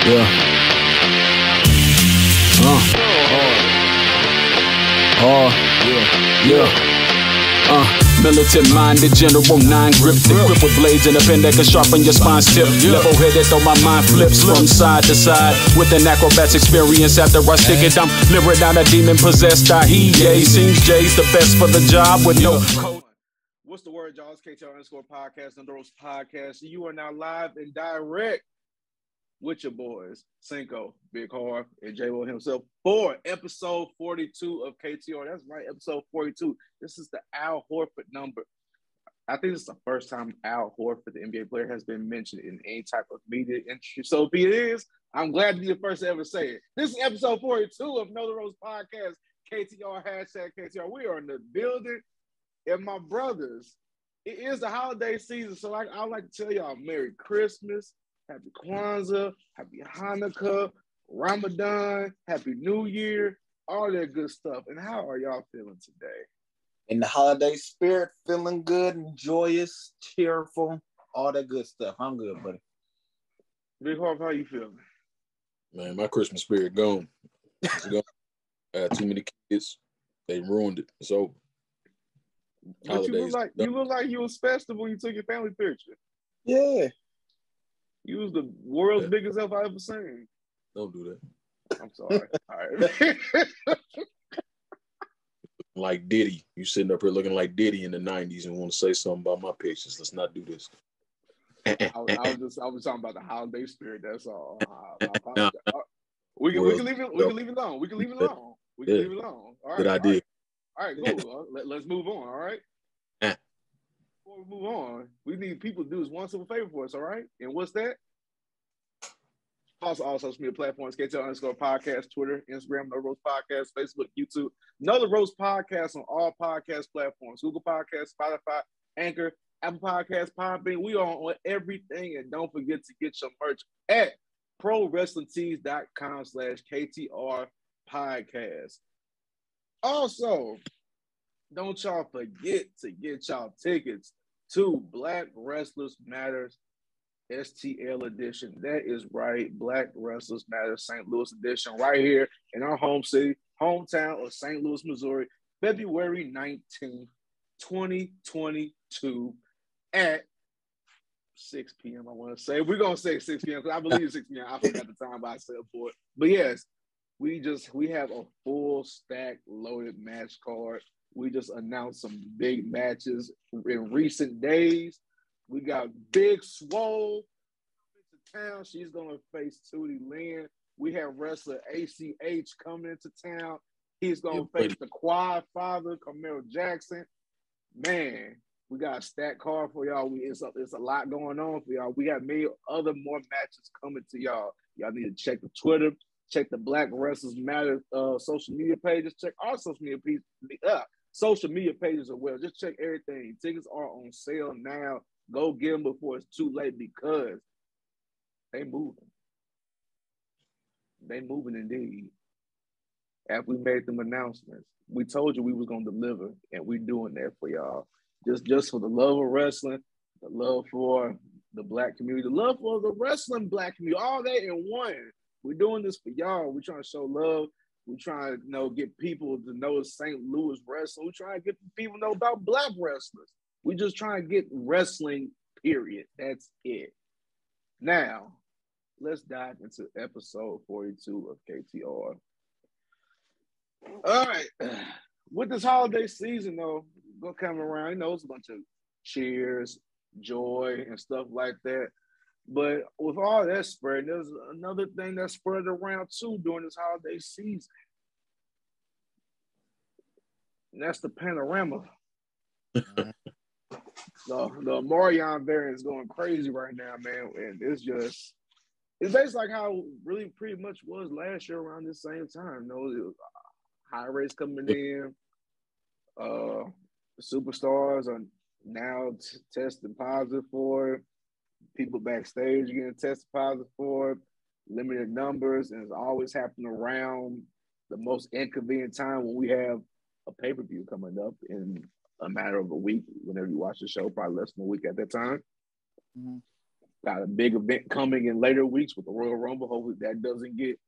Yeah. Militant minded, general nine grip, thick grip with blades and a pen that can sharpen your spine's tip. Level headed, though my mind flips from side to side. With an acrobat's experience after I stick it, I'm luring down a demon possessed. Seems Jay's the best for the job with no code. What's the word, y'all? It's KTR_podcast, Under Rose Podcast. You are now live and direct with your boys, Cinco, Big Harv, and J-Will himself for episode 42 of KTR. That's right, episode 42. This is the Al Horford number. I think this is the first time Al Horford, the NBA player, has been mentioned in any type of media industry. So if it is, I'm glad to be the first to ever say it. This is episode 42 of Know the Rose Podcast, KTR, hashtag KTR. We are in the building. And my brothers, it is the holiday season, so I'd like to tell y'all Merry Christmas, Happy Kwanzaa, Happy Hanukkah, Ramadan, Happy New Year, all that good stuff. And how are y'all feeling today? In the holiday spirit, feeling good and joyous, cheerful, all that good stuff. I'm good, buddy. Big Harv, how you feeling? Man, my Christmas spirit gone. It's gone. I had too many kids. They ruined it. It's over. But you look like you was festive when you took your family picture. Yeah. You was the world's biggest elf I ever seen. Don't do that. I'm sorry. All right. Like Diddy. You sitting up here looking like Diddy in the 90s and want to say something about my pictures. Let's not do this. I was talking about the holiday spirit. That's all. No. We can leave it alone. We can leave it alone. All right. Good idea. All right, cool. Let's move on, all right? Before we move on, we need people to do this one simple favor for us, all right? And what's that? Also, all social media platforms, KTR_podcast, Twitter, Instagram, Know the Rose Podcast, Facebook, YouTube. Know the Rose Podcast on all podcast platforms, Google Podcasts, Spotify, Anchor, Apple Podcasts, Podbean. We are on everything. And don't forget to get your merch at ProWrestlingTees.com/KTR Podcast. Also, don't y'all forget to get y'all tickets to Black Wrestlers Matters STL edition. That is right, Black Wrestlers Matters St. Louis edition right here in our hometown of St. Louis, Missouri, February 19th, 2022 at 6 p.m. I want to say. We're going to say 6 p.m. because I believe it's 6 p.m. I forgot the time I said for it. But yes, we have a full stack loaded match card. We just announced some big matches in recent days. We got Big Swole into town. She's gonna face Tootie Lynn. We have wrestler ACH coming into town. He's gonna face the Quad Father, Camille Jackson. Man, we got a stack card for y'all. It's a lot going on for y'all. We got more matches coming to y'all. Y'all need to check the Twitter. Check the Black Wrestlers Matter social media pages. Check our social media pages as well. Just check everything. Tickets are on sale now. Go get them before it's too late because they moving. They moving indeed. After we made them announcements, we told you we was gonna deliver, and we doing that for y'all. Just for the love of wrestling, the love for the Black community, the love for the wrestling Black community, all that in one. We're doing this for y'all. We're trying to show love. We're trying to get people to know St. Louis wrestling. We're trying to get people to know about Black wrestlers. We just trying to get wrestling, period. That's it. Now, let's dive into episode 42 of KTR. All right. With this holiday season, though, gonna come around, it's a bunch of cheers, joy, and stuff like that. But with all that spread, there's another thing that spread around too during this holiday season. And that's the panorama. The Marion variant is going crazy right now, man. And it's basically like how it really pretty much was last year around this same time. It was high rates coming in. Superstars are now testing positive for it. People backstage getting tested positive for it, limited numbers, and it's always happening around the most inconvenient time when we have a pay-per-view coming up in a matter of a week. Whenever you watch the show, probably less than a week at that time. Mm-hmm. Got a big event coming in later weeks with the Royal Rumble. Hopefully that doesn't get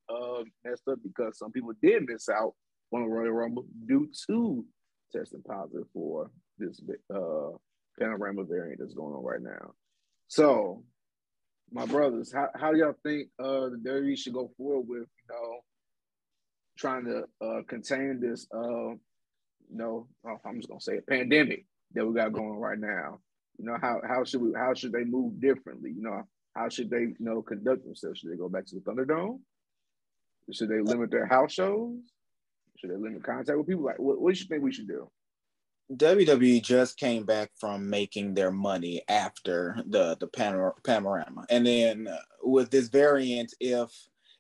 messed up because some people did miss out on the Royal Rumble due to testing positive for this panorama variant that's going on right now. So, my brothers, how do y'all think the WWE should go forward with, trying to contain this, I'm just gonna say a pandemic that we got going right now? How should they move differently? How should they, conduct themselves? Should they go back to the Thunderdome? Should they limit their house shows? Should they limit contact with people? Like, what do you think we should do? WWE just came back from making their money after the panorama, and then with this variant, if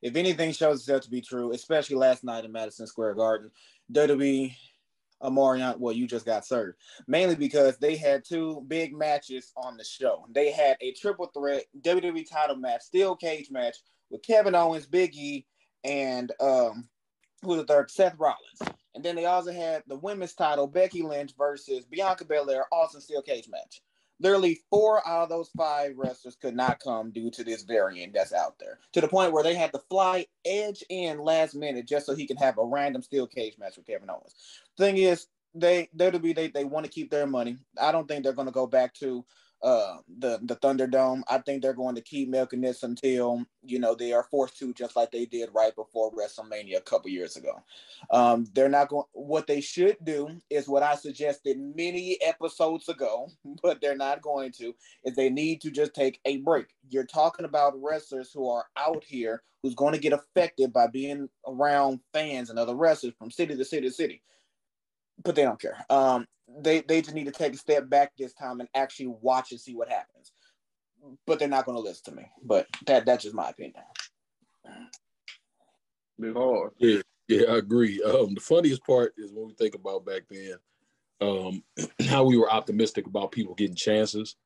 anything shows itself to be true, especially last night in Madison Square Garden, WWE, Omarion, well, you just got served, mainly because they had two big matches on the show. They had a triple threat WWE title match, steel cage match with Kevin Owens, Big E, and who's the third? Seth Rollins. And then they also had the women's title, Becky Lynch versus Bianca Belair, Austin steel cage match. Literally 4 out of those 5 wrestlers could not come due to this variant that's out there. To the point where they had to fly Edge in last minute just so he can have a random steel cage match with Kevin Owens. Thing is, they want to keep their money. I don't think they're going to go back to the Thunderdome. I think they're going to keep milking this until they are forced to, just like they did right before WrestleMania a couple years ago. They're not going. What they should do is what I suggested many episodes ago, but they're not going to. Is they need to just take a break. You're talking about wrestlers who are out here who's going to get affected by being around fans and other wrestlers from city to city to city. But they don't care. They just need to take a step back this time and actually watch and see what happens. But they're not going to listen to me. But that's just my opinion. Big hard. Yeah, I agree. The funniest part is when we think about back then, how we were optimistic about people getting chances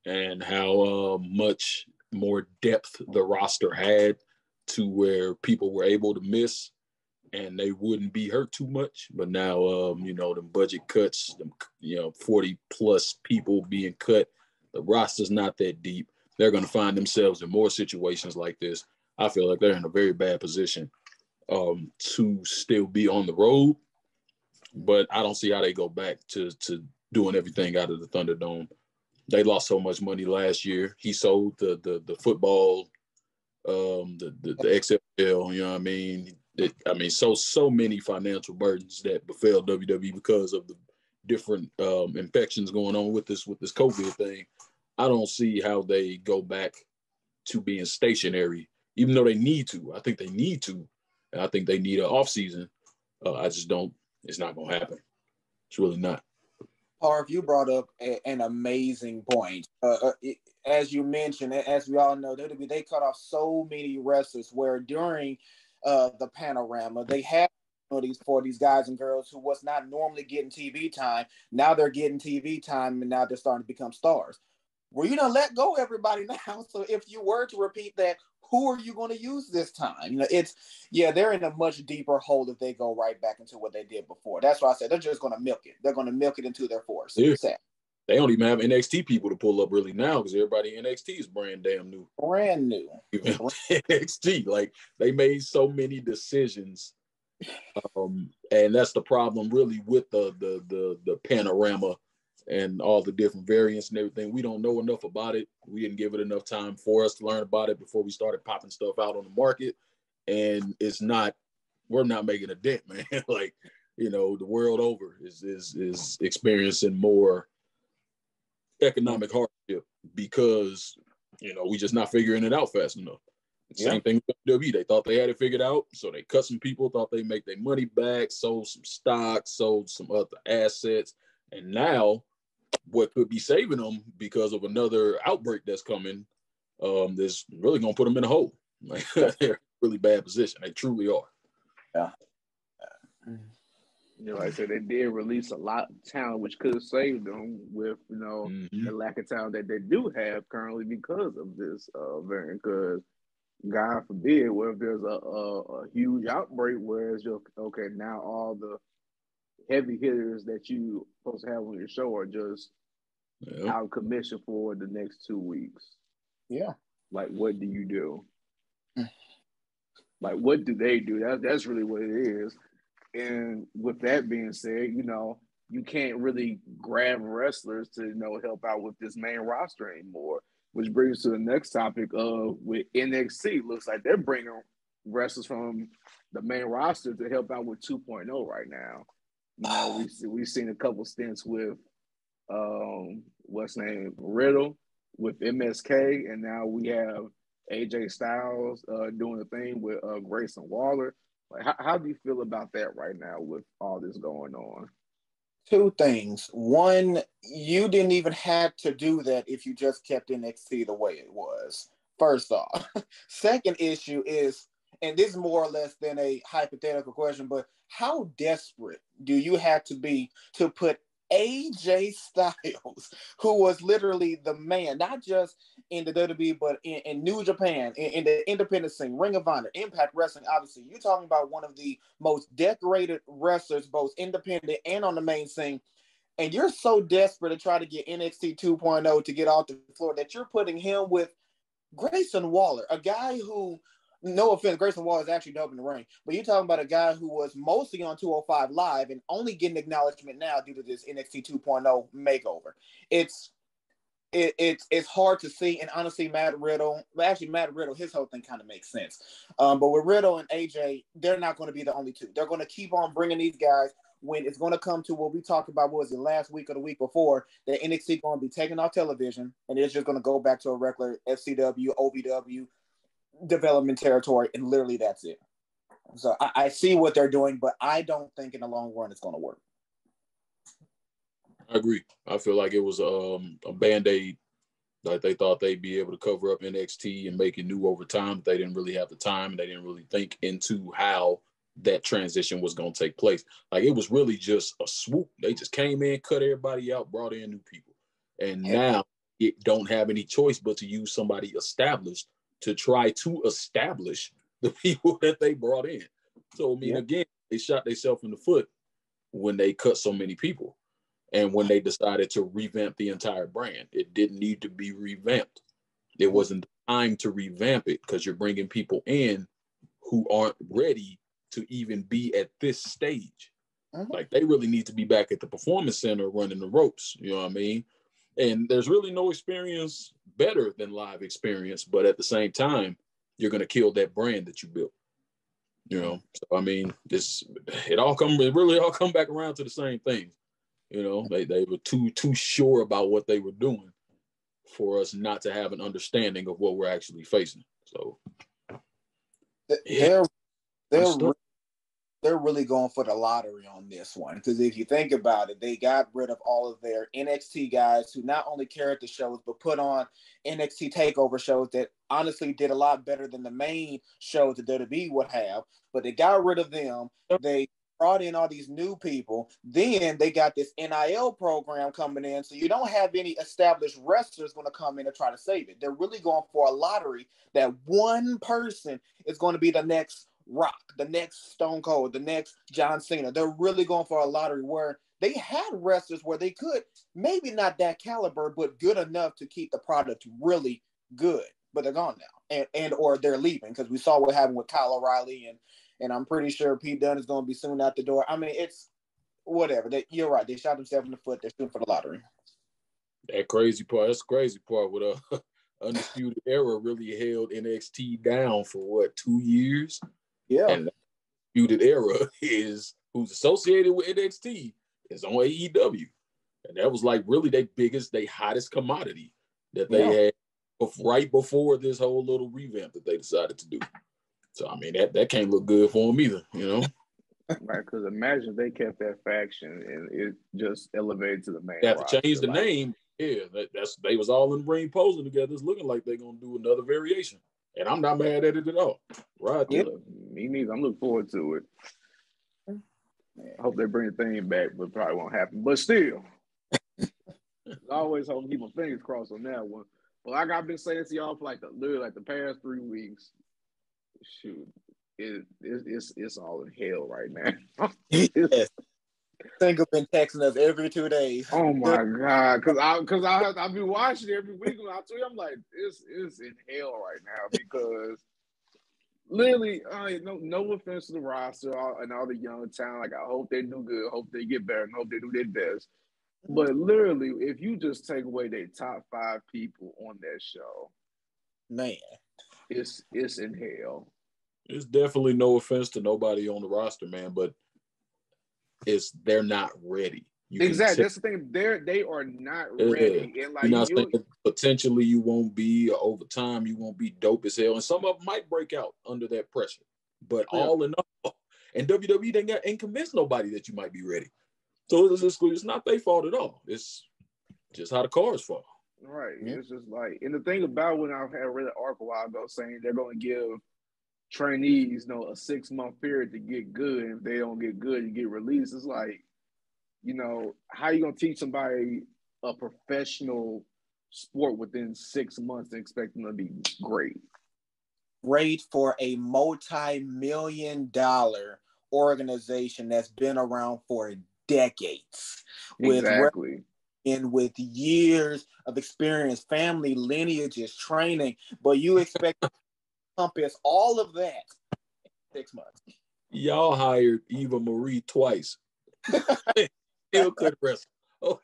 and how much more depth the roster had to where people were able to miss and they wouldn't be hurt too much. But now, the budget cuts, 40 plus people being cut, the roster's not that deep. They're going to find themselves in more situations like this. I feel like they're in a very bad position to still be on the road, but I don't see how they go back to doing everything out of the Thunderdome. They lost so much money last year. He sold the football, the XFL, you know what I mean? So many financial burdens that befell WWE because of the different infections going on with this COVID thing. I don't see how they go back to being stationary, even though they need to. I think they need to. And I think they need an off season. I just don't. It's not going to happen. It's really not. Harv, you brought up an amazing point. As you mentioned, as we all know, they cut off so many wrestlers where during the panorama, they had for these guys and girls who was not normally getting TV time. Now they're getting TV time, and now they're starting to become stars. Well, you don't let go everybody now. So if you were to repeat that, who are you going to use this time? They're in a much deeper hole if they go right back into what they did before. That's why I said they're just going to milk it. They're going to milk it into their force. Yeah. They don't even have NXT people to pull up really now because everybody in NXT is brand damn new. Brand new. NXT, like they made so many decisions, and that's the problem really with the panorama and all the different variants and everything. We don't know enough about it. We didn't give it enough time for us to learn about it before we started popping stuff out on the market, and we're not making a dent, man. Like the world over is experiencing more economic hardship because we just not figuring it out fast enough. Same thing with WWE. They thought they had it figured out, so they cut some people, thought they make their money back, sold some stock, sold some other assets, and now what could be saving them because of another outbreak that's coming, is really gonna put them in a hole. Like they're in a really bad position. They truly are. Yeah. Like I said, they did release a lot of talent, which could have saved them with, the lack of talent that they do have currently because of this variant. Because God forbid, what if there's a huge outbreak where it's just, okay, now all the heavy hitters that you supposed to have on your show are just out of commission for the next 2 weeks. Yeah. Like, what do you do? Mm. Like, what do they do? That's really what it is. And with that being said, you can't really grab wrestlers to, help out with this main roster anymore. Which brings us to the next topic of with NXT. Looks like they're bringing wrestlers from the main roster to help out with 2.0 right now. We've seen a couple stints with what's name Riddle with MSK, and now we have AJ Styles doing the thing with Grayson Waller. Like, how do you feel about that right now with all this going on? Two things. One, you didn't even have to do that if you just kept NXT the way it was. First off. Second issue is, and this is more or less than a hypothetical question, but how desperate do you have to be to put AJ Styles, who was literally the man, not just in the WWE, but in New Japan, in the independent scene, Ring of Honor, Impact Wrestling, obviously. You're talking about one of the most decorated wrestlers, both independent and on the main scene. And you're so desperate to try to get NXT 2.0 to get off the floor that you're putting him with Grayson Waller, a guy who, no offense, Grayson Waller is actually dope in the ring, but you're talking about a guy who was mostly on 205 Live and only getting acknowledgement now due to this NXT 2.0 makeover. It's hard to see, and honestly, Matt Riddle, his whole thing kind of makes sense. But with Riddle and AJ, they're not going to be the only two. They're going to keep on bringing these guys. When it's going to come to what we talked about, what was it, last week or the week before, that NXT going to be taken off television, and it's just going to go back to a regular FCW, OVW development territory, and literally that's it. So I see what they're doing, but I don't think in the long run it's going to work. I agree. I feel like it was a Band-Aid that they thought they'd be able to cover up NXT and make it new over time, but they didn't really have the time, and they didn't really think into how that transition was going to take place. Like, it was really just a swoop. They just came in, cut everybody out, brought in new people. And now it don't have any choice but to use somebody established to try to establish the people that they brought in. So, I mean, again, they shot themselves in the foot when they cut so many people and when they decided to revamp the entire brand. It didn't need to be revamped. It wasn't the time to revamp it because you're bringing people in who aren't ready to even be at this stage. Like, they really need to be back at the Performance Center running the ropes. You know what I mean? And there's really no experience better than live experience, but at the same time, you're going to kill that brand that you built. You know? So, I mean, it really all come back around to the same thing. You know, they were too sure about what they were doing for us not to have an understanding of what we're actually facing. So they're really going for the lottery on this one, because if you think about it, they got rid of all of their NXT guys who not only carried the shows but put on NXT takeover shows that honestly did a lot better than the main shows that WWE would have. But they got rid of them. They brought in all these new people. Then they got this NIL program coming in, so you don't have any established wrestlers going to come in and try to save it. They're really going for a lottery that one person is going to be the next Rock, the next Stone Cold, the next John Cena. They're really going for a lottery where they had wrestlers where they could, maybe not that caliber, but good enough to keep the product really good. But they're gone now, and or they're leaving, because we saw what happened with Kyle O'Reilly, and I'm pretty sure Pete Dunne is going to be soon out the door. I mean, it's whatever. You're right. They shot themselves in the foot. They're shooting for the lottery. That's the crazy part with Undisputed Era really held NXT down for what, 2 years? Yeah. And Undisputed Era is who's associated with NXT is on AEW. And that was like really their hottest commodity that they had right before this whole little revamp that they decided to do. So, I mean, that can't look good for them either, you know? Right, because imagine they kept that faction and it just elevated to the main. They have to change the name. Yeah, they was all in the ring posing together. It's looking like they're going to do another variation. And I'm not mad at it at all. Right. Yeah, me neither. I'm looking forward to it. I hope they bring the thing back, but probably won't happen. But still, I always hope to keep my fingers crossed on that one. But like I've been saying to y'all for like the past 3 weeks, shoot, it's all in hell right now. Yes. Single been texting us every 2 days. Oh my god, I'll be watching every week, and I'll tell you, I'm like, this is in hell right now because literally, no offense to the roster and all the young talent. Like, I hope they do good, hope they get better, and hope they do their best. But literally, if you just take away their top 5 people on that show, man, it's in hell. It's definitely no offense to nobody on the roster, man, but they're not ready. Exactly. That's the thing. They are not ready. And like, you're not saying potentially you won't be, or over time you won't be dope as hell. And some of them might break out under that pressure. But all in all, and WWE ain't convinced nobody that you might be ready. So it's not their fault at all. It's just how the cards fall. Right. Yeah. It's just like, and the thing about when I had read an article a while ago saying they're going to give trainees, a 6-month period to get good. And if they don't get good, you get released. It's like, how you going to teach somebody a professional sport within 6 months and expect them to be great? Great for a multi-million-dollar organization that's been around for decades. Exactly. With years of experience, family lineages, training, but you expect to encompass all of that in 6 months. Y'all hired Eva Marie twice. Still couldn't wrestle. Hold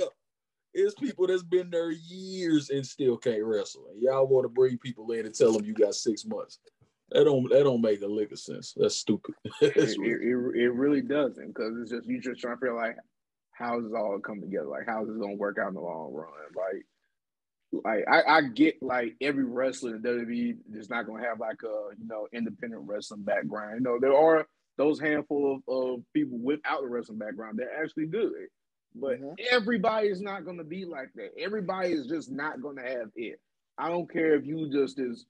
up. It's people that's been there years and still can't wrestle. And y'all want to bring people in and tell them you got 6 months. That don't make a lick of sense. That's stupid. It really doesn't, because it's just you just trying to feel like, how does it all come together? Like, how is it going to work out in the long run? Like I get, like, every wrestler in WWE is not going to have like a independent wrestling background. There are those handful of people without a wrestling background that are actually good, but everybody is not going to be like that. Everybody is just not going to have it. I don't care if you just is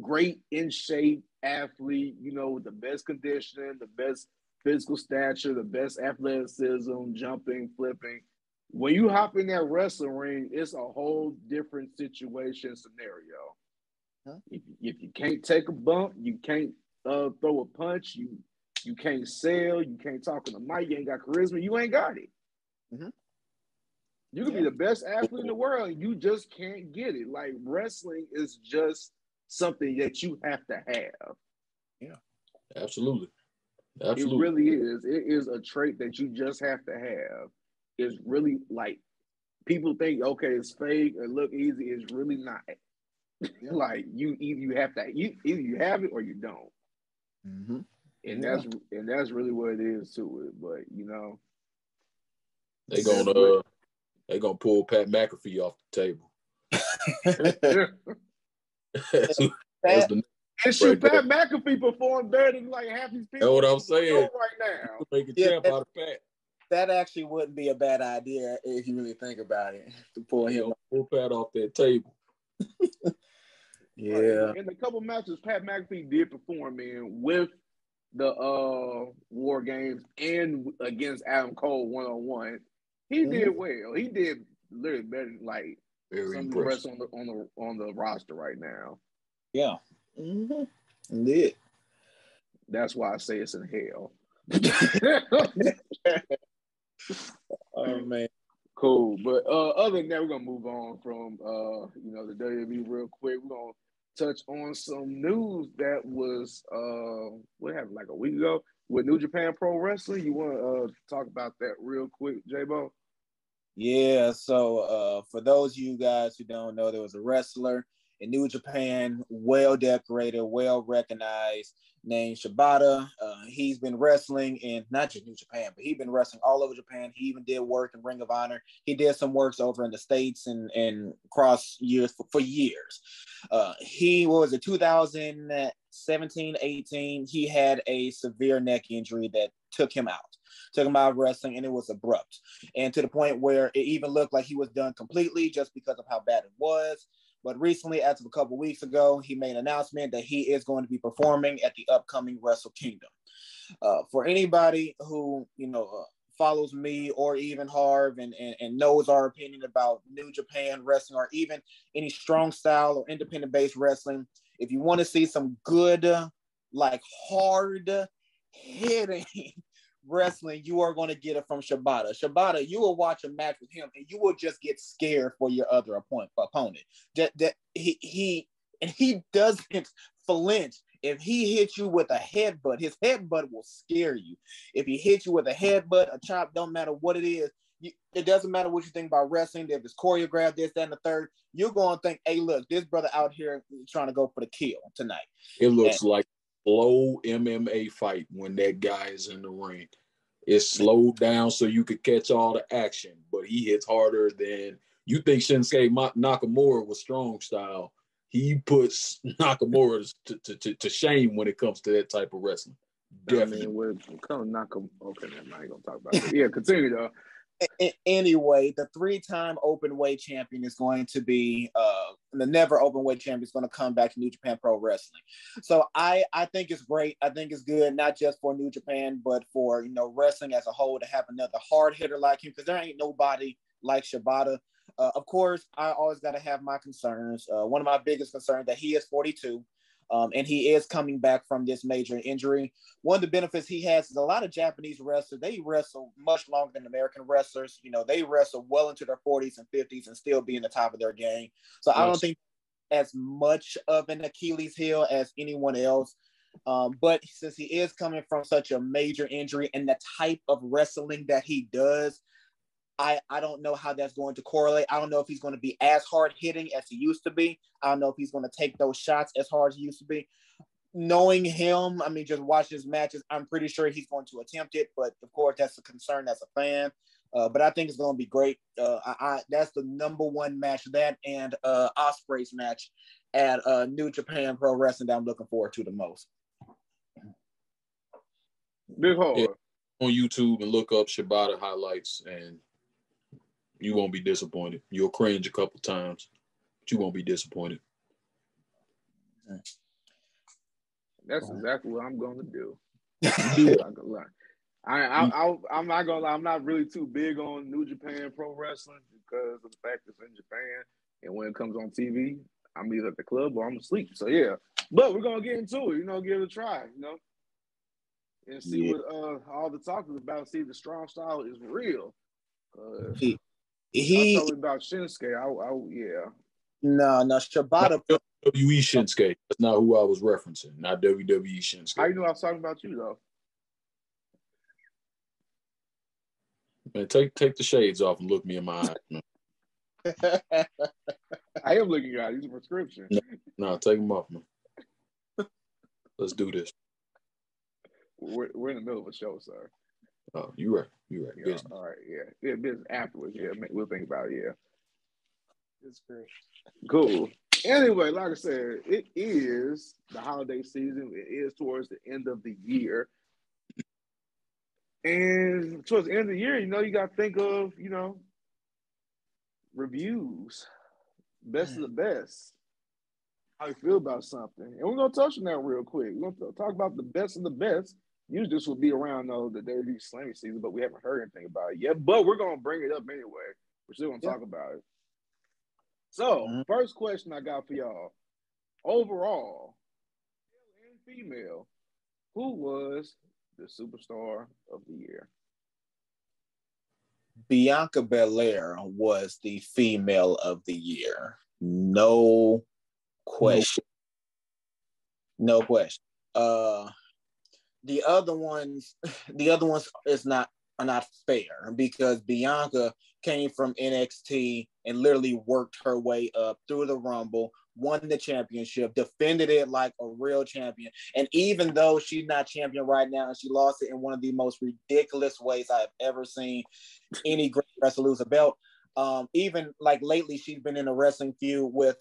great in shape athlete, with the best conditioning, the best physical stature, the best athleticism, jumping, flipping. When you hop in that wrestling ring, it's a whole different situation scenario. If you can't take a bump, you can't throw a punch, you can't sell, you can't talk on the mic, you ain't got charisma, you ain't got it. You can be the best athlete in the world, you just can't get it. Like, wrestling is just something that you have to have. Yeah, absolutely. It really is. It is a trait that you just have to have. It's really, like, people think, okay, it's fake or look easy. It's really not. Like, you have to, either you have it or you don't. And that's really what it is to it. But they gonna pull Pat McAfee off the table. Pat McAfee performed better than like half these people. That's what I'm saying right now. Make a champ out of Pat. That actually wouldn't be a bad idea if you really think about it, to pull Pat off that table. Yeah. Right. In the couple matches Pat McAfee did perform in with the War Games and against Adam Cole 1-on-1, he did well. He did literally better than like some of the rest on the roster right now. Yeah. Indeed. That's why I say it's in hell. Oh man. Cool. But other than that, we're gonna move on from the WWE real quick. We're gonna touch on some news that was what happened like a week ago with New Japan Pro Wrestling. You want to talk about that real quick, J-Bo? Yeah, so for those of you guys who don't know, there was a wrestler in New Japan, well decorated, well recognized, named Shibata. He's been wrestling in not just New Japan, but he's been wrestling all over Japan. He even did work in Ring of Honor. He did some works over in the States and across years for years. He was in 2017-18. He had a severe neck injury that took him out of wrestling, and it was abrupt. And to the point where it even looked like he was done completely just because of how bad it was. But recently, as of a couple weeks ago, he made an announcement that he is going to be performing at the upcoming Wrestle Kingdom. For anybody who, follows me or even Harv and knows our opinion about New Japan wrestling or even any strong style or independent-based wrestling, if you want to see some good, like hard-hitting wrestling, you are going to get it from Shibata. Shibata, you will watch a match with him and you will just get scared for your other opponent. That he doesn't flinch. If he hits you with a headbutt, his headbutt will scare you. If he hits you with a headbutt, a chop, don't matter what it is. It doesn't matter what you think about wrestling. If it's choreographed, this, that, and the third, you're going to think, hey, look, this brother out here trying to go for the kill tonight. It looks like a slow MMA fight when that guy is in the ring. It's slowed down so you could catch all the action, but he hits harder than you think. Shinsuke Nakamura was strong style. He puts Nakamura to shame when it comes to that type of wrestling. Definitely. I mean, we're kind of Nakamura. Okay, I ain't gonna talk about it. Yeah, continue though. Anyway, the 3-time open weight champion is going to be the never open weight champion is going to come back to New Japan Pro Wrestling. So I think it's great. I think it's good, not just for New Japan, but for wrestling as a whole to have another hard hitter like him, because there ain't nobody like Shibata. Of course, I always got to have my concerns. One of my biggest concerns that he is 42. And he is coming back from this major injury. One of the benefits he has is a lot of Japanese wrestlers, they wrestle much longer than American wrestlers. They wrestle well into their 40s and 50s and still be in the top of their game. So I don't think as much of an Achilles heel as anyone else. But since he is coming from such a major injury and the type of wrestling that he does, I don't know how that's going to correlate. I don't know if he's going to be as hard hitting as he used to be. I don't know if he's going to take those shots as hard as he used to be. Knowing him, I mean, just watching his matches, I'm pretty sure he's going to attempt it. But of course, that's a concern as a fan. But I think it's going to be great. That's the number one match, that and Ospreay's match at New Japan Pro Wrestling that I'm looking forward to the most. Big hole. Yeah, on YouTube and look up Shibata highlights and you won't be disappointed. You'll cringe a couple times, but you won't be disappointed. That's exactly what I'm going to do. I'm not gonna lie. I'm not gonna lie. I'm not really too big on New Japan Pro Wrestling because of the fact it's in Japan, and when it comes on TV, I'm either at the club or I'm asleep. So yeah, but we're gonna get into it. Give it a try. And see what all the talk is about. See if the strong style is real. He talking about Shinsuke. Yeah. No, Shibata. WWE Shinsuke. That's not who I was referencing. Not WWE Shinsuke. How you know I was talking about you though? Man, take the shades off and look me in my eyes, man. I am looking at these prescription. No, take them off, man. Let's do this. We're in the middle of a show, sir. Oh, you right. Yeah, all right, yeah. Business afterwards. Yeah, we'll think about it. Yeah. It's great. Cool. Anyway, like I said, it is the holiday season. It is towards the end of the year. And towards the end of the year, you got to think of, reviews. Best of the best. How you feel about something. And we're going to touch on that real quick. We're going to talk about the best of the best. Usually this will be around, the WWE Slammy season, but we haven't heard anything about it yet. But we're going to bring it up anyway. We're still going to talk about it. So, first question I got for y'all. Overall, male and female, who was the superstar of the year? Bianca Belair was the female of the year. No question. No question. The other ones are not fair because Bianca came from NXT and literally worked her way up through the Rumble, won the championship, defended it like a real champion. And even though she's not champion right now, and she lost it in one of the most ridiculous ways I've ever seen any great wrestler lose a belt. Even like lately, she's been in a wrestling feud with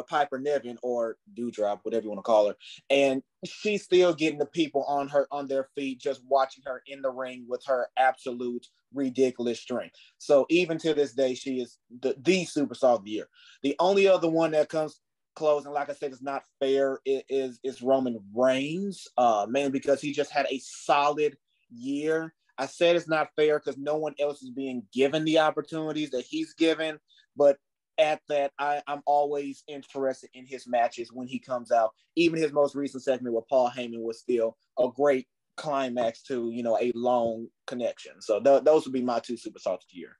Piper Niven or Doudrop, whatever you want to call her, and she's still getting the people on their feet just watching her in the ring with her absolute ridiculous strength. So even to this day, she is the superstar of the year. The only other one that comes close, and like I said, it's not fair, is Roman Reigns, mainly because he just had a solid year. I said it's not fair because no one else is being given the opportunities that he's given, but at that, I'm always interested in his matches when he comes out. Even his most recent segment with Paul Heyman was still a great climax to, a long connection. So those would be my two superstars of the year.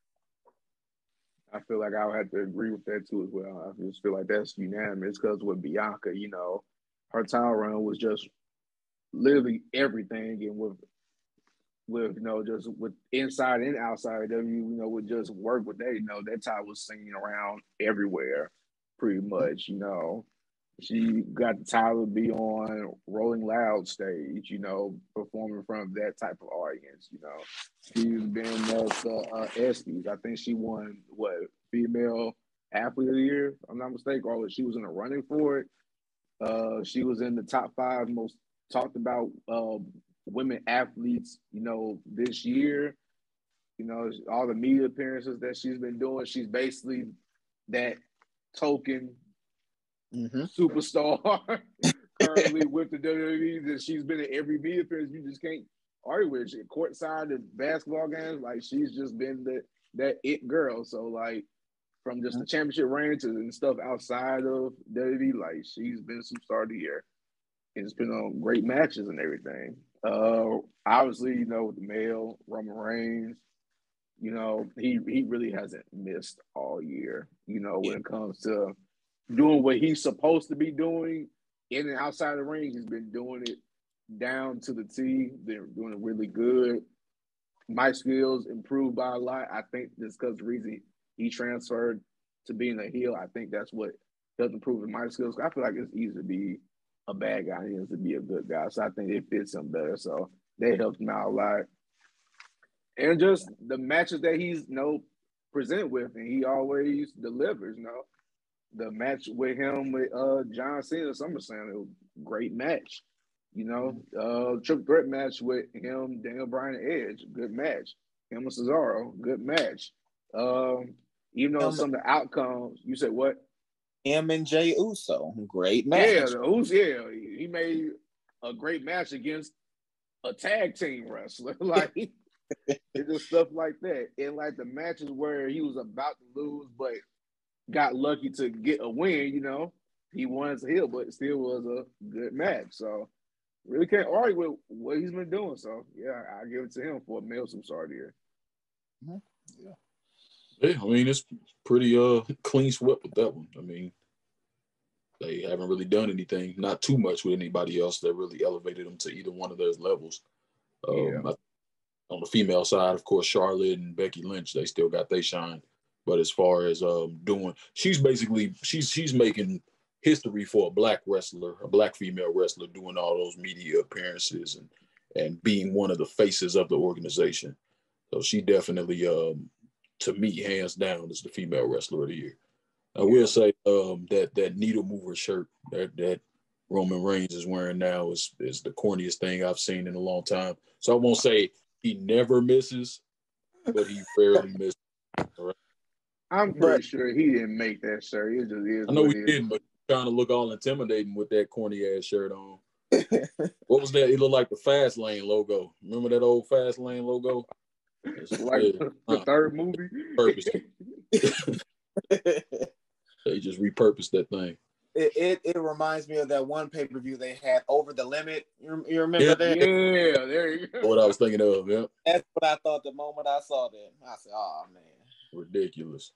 I feel like I would have to agree with that too as well. I just feel like that's unanimous because with Bianca, her title run was just literally everything, and with just with inside and outside of W, would just work with that. That title was singing around everywhere, pretty much. She got the title to be on Rolling Loud stage, performing in front of that type of audience. She's been at the ESPYs. I think she won female athlete of the year, if I'm not mistaken, or she was in the running for it. She was in the top 5 most talked about women athletes, this year. All the media appearances that she's been doing, she's basically that token superstar currently with the WWE. That she's been at every media appearance. You just can't argue with it. Courtside at basketball games, like she's just been that it girl. So like from just the championship reign to and stuff outside of WWE, like she's been superstar of the year. It's been on great matches and everything. Obviously, with the male Roman Reigns, he really hasn't missed all year. When it comes to doing what he's supposed to be doing in and outside the ring, he's been doing it down to the T. Been doing it really good. My skills improved by a lot. I think that's because the reason he transferred to being a heel, I think that's what helped improve my skills. I feel like it's easy to be a bad guy and to be a good guy. So I think it fits him better. So they helped him out a lot. And just the matches that he's present with, and he always delivers. The match with him with John Cena SummerSlam, it was a great match. Triple threat match with him, Daniel Bryan, and Edge, good match. Him and Cesaro, good match. Even though some of the outcomes, you said what? Him and Jey Uso, great match. Yeah, he made a great match against a tag team wrestler. Like, it's just stuff like that. And like the matches where he was about to lose, but got lucky to get a win, he won as a heel, but it still was a good match. So really can't argue with what he's been doing. So yeah, I give it to him for a male superstar here. Yeah, I mean, it's pretty clean swept with that one. I mean, they haven't really done anything, not too much with anybody else that really elevated them to either one of those levels. On the female side, of course, Charlotte and Becky Lynch, they still got they shine. But as far as she's making history for a black wrestler, a black female wrestler, doing all those media appearances and being one of the faces of the organization. So she definitely, to me, hands down, is the female wrestler of the year. I will say that needle mover shirt that Roman Reigns is wearing now is the corniest thing I've seen in a long time. So I won't say he never misses, but he rarely misses. Right? I'm pretty sure he didn't make that shirt. It just is. I know he didn't, but trying to look all intimidating with that corny ass shirt on. What was that? It looked like the Fast Lane logo. Remember that old Fast Lane logo? It's like the third movie. Purpose. They just repurposed that thing. It reminds me of that one pay-per-view they had, Over the Limit. You remember that? Yeah, there you go. What I was thinking of, yeah. That's what I thought the moment I saw that. I said, oh, man. Ridiculous.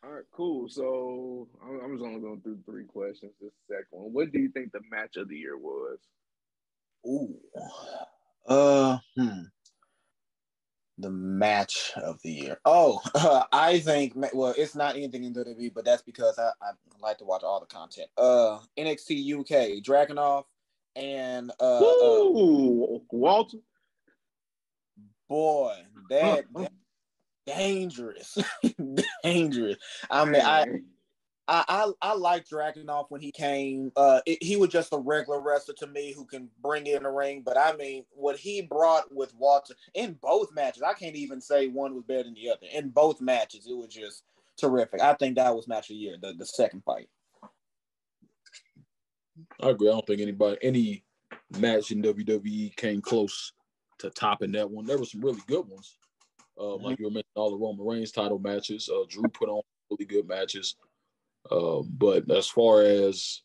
All right, cool. So I'm just only going through 3 questions. This second one. What do you think the match of the year was? The match of the year. I think, well, it's not anything in WWE, but that's because I like to watch all the content. NXT UK, Dragunov and Walter. Boy, that dangerous. Dangerous. I mean, I like Dragunov when he came. He was just a regular wrestler to me who can bring it in the ring. But I mean, what he brought with Walter in both matches, I can't even say one was better than the other. In both matches, it was just terrific. I think that was match of the year, the second fight. I agree. I don't think any match in WWE came close to topping that one. There were some really good ones. Like you were mentioning, all the Roman Reigns title matches. Drew put on really good matches. But as far as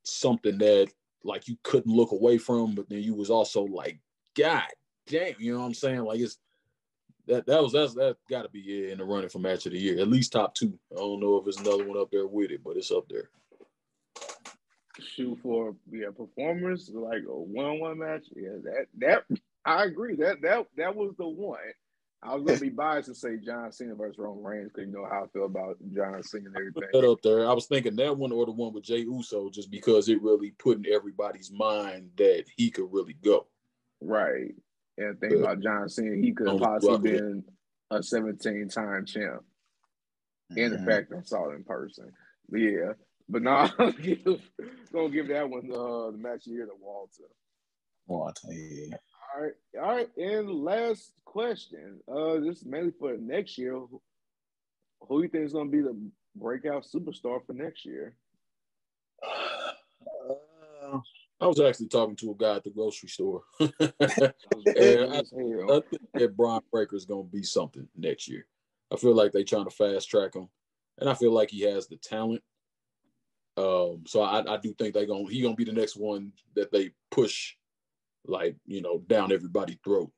something that like you couldn't look away from, but then you was also like, God damn, you know what I'm saying? Like it's that got to be in the running for match of the year, at least top 2. I don't know if there's another one up there with it, but it's up there. Shoot for performers like a one-on-one match. Yeah, that I agree. That was the one. I was gonna be biased and say John Cena versus Roman Reigns because you know how I feel about John Cena and everything. Put that up there. I was thinking that one or the one with Jey Uso, just because it really put in everybody's mind that he could really go. Right. And think about John Cena, he could have possibly been a 17-time champ. And the fact I saw it in person. But yeah. But no, I'm gonna give that one the match of the year to Walter. Walter, yeah. All right. And last question. This is mainly for next year. Who do you think is gonna be the breakout superstar for next year? I was actually talking to a guy at the grocery store. I think that Bron Breakker is going to be something next year. I feel like they're trying to fast track him, and I feel like he has the talent. So I do think he's going to be the next one that they push, like, you know, down everybody's throat.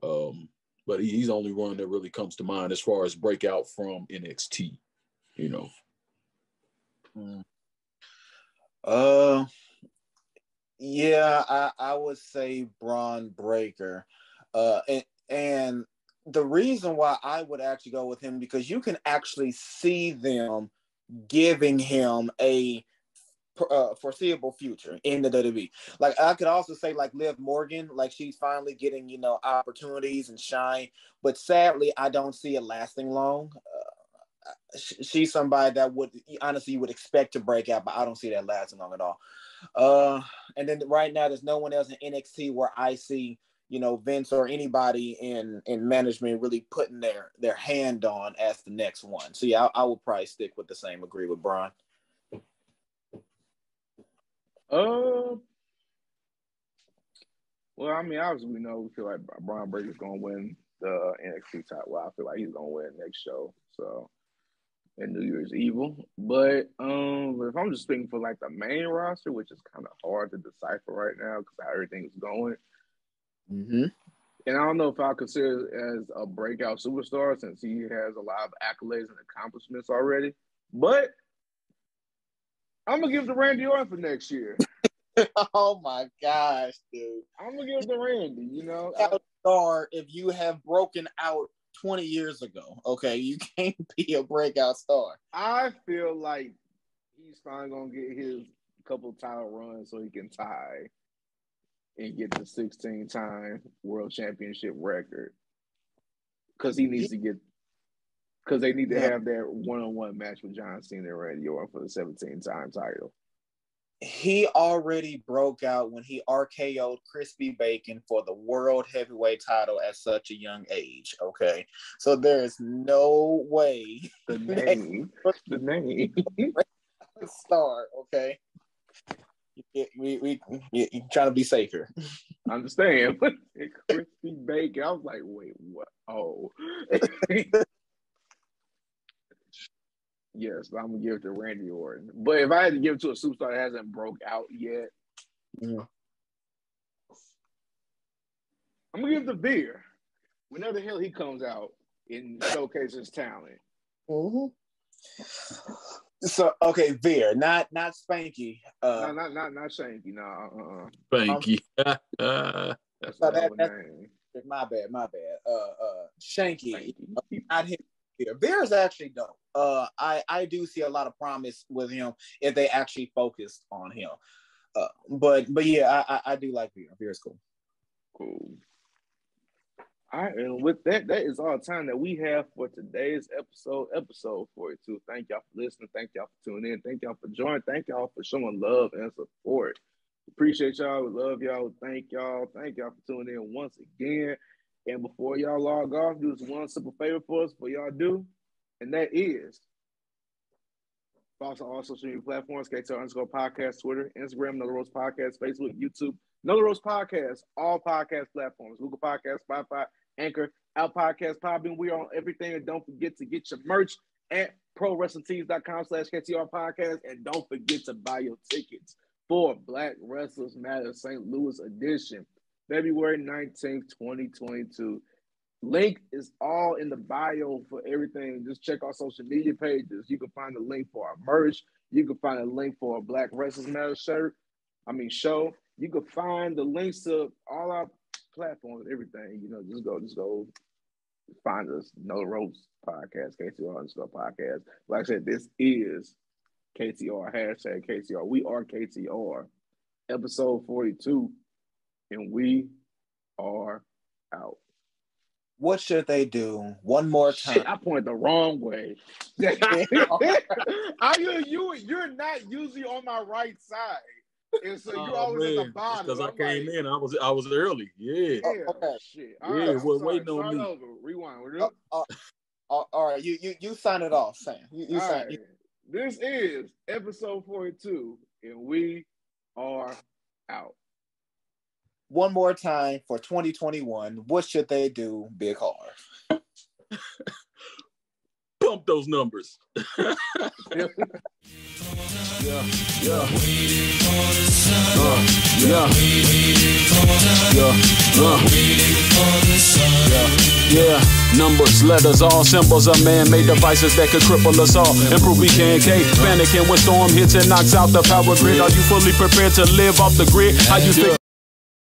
But he's the only one that really comes to mind as far as breakout from NXT, you know. Yeah, I would say Bron Breakker. And the reason why I would actually go with him, because you can actually see them giving him a foreseeable future in the WWE. Like I could also say like Liv Morgan, like she's finally getting, you know, opportunities and shine, but sadly I don't see it lasting long. She's somebody that would honestly you would expect to break out, but I don't see that lasting long at all. And then right now there's no one else in NXT where I see, you know, Vince or anybody in management really putting their hand on as the next one. So yeah, I would probably stick with the same. Agree with Bron. Well, I mean, obviously we feel like Bron Breakker's gonna win the NXT title. Well, I feel like he's gonna win next show. So and New Year's Evil. But if I'm just thinking for like the main roster, which is kind of hard to decipher right now because how everything's going. Mm-hmm. And I don't know if I'll consider it as a breakout superstar since he has a lot of accolades and accomplishments already. But I'm gonna give it to Randy Orton for next year. Oh my gosh, dude! I'm gonna give it to Randy. You know, star if you have broken out 20 years ago. Okay, you can't be a breakout star. I feel like he's finally gonna get his couple title runs so he can tie and get the 16-time world championship record. Because he needs to get. Because they need to have that one-on-one match with John Cena and Randy Orton for the 17-time title. He already broke out when he RKO'd Crispy Bacon for the world heavyweight title at such a young age. Okay, so there is no way the name star. Okay, we trying to be safer. I understand, but Crispy Bacon, I was like, wait, what? Oh. Yes, I'm gonna give it to Randy Orton. But if I had to give it to a superstar that hasn't broke out yet, I'm gonna give it to Veer. Whenever the hell he comes out and showcases his talent. Mm-hmm. So okay, Veer, not Spanky. No, not Shanky. No, Spanky. That's my bad. Shanky. Not him. Veer is actually dope. I do see a lot of promise with him if they actually focused on him. But yeah, I do like Veer. Veer is cool. Cool. All right, and with that is all the time that we have for today's episode 42. Thank y'all for listening. Thank y'all for tuning in. Thank y'all for joining. Thank y'all for showing love and support. Appreciate y'all. We love y'all. Thank y'all. Thank y'all for tuning in once again. And before y'all log off, do this one simple favor for us, for y'all do, and that is follow us on all social media platforms, KTR_podcast, Twitter, Instagram, Another Rose Podcast, Facebook, YouTube, Another Rose Podcast, all podcast platforms, Google Podcasts, Spotify, Anchor, Apple Podcasts, Podbean. We are on everything, and don't forget to get your merch at ProWrestlingTees.com/KTR Podcast, and don't forget to buy your tickets for Black Wrestlers Matter St. Louis edition, February 19th, 2022. Link is all in the bio for everything. Just check our social media pages. You can find a link for our merch. You can find a link for a Black Wrestlers Matter show. You can find the links to all our platforms, everything. You know, just go find us. No Ropes Podcast, KTR Podcast. Like I said, this is KTR, hashtag KTR. We are KTR, episode 42, and we are out. What should they do one more time? Shit, I pointed the wrong way. You're not usually on my right side. And so you're always at the bottom. Because I came in, I was early. Yeah. Okay. Shit. All right, we're waiting on me. Over. Rewind. All right, you sign it off, Sam. You sign right. This is episode 42, and we are out. One more time for 2021. What should they do, Big Harv? Bump those numbers. Yeah, numbers, letters, all symbols of man-made devices that could cripple us all. Improve we can panicking when storm hits and knocks out the power grid. Are you fully prepared to live off the grid? How you think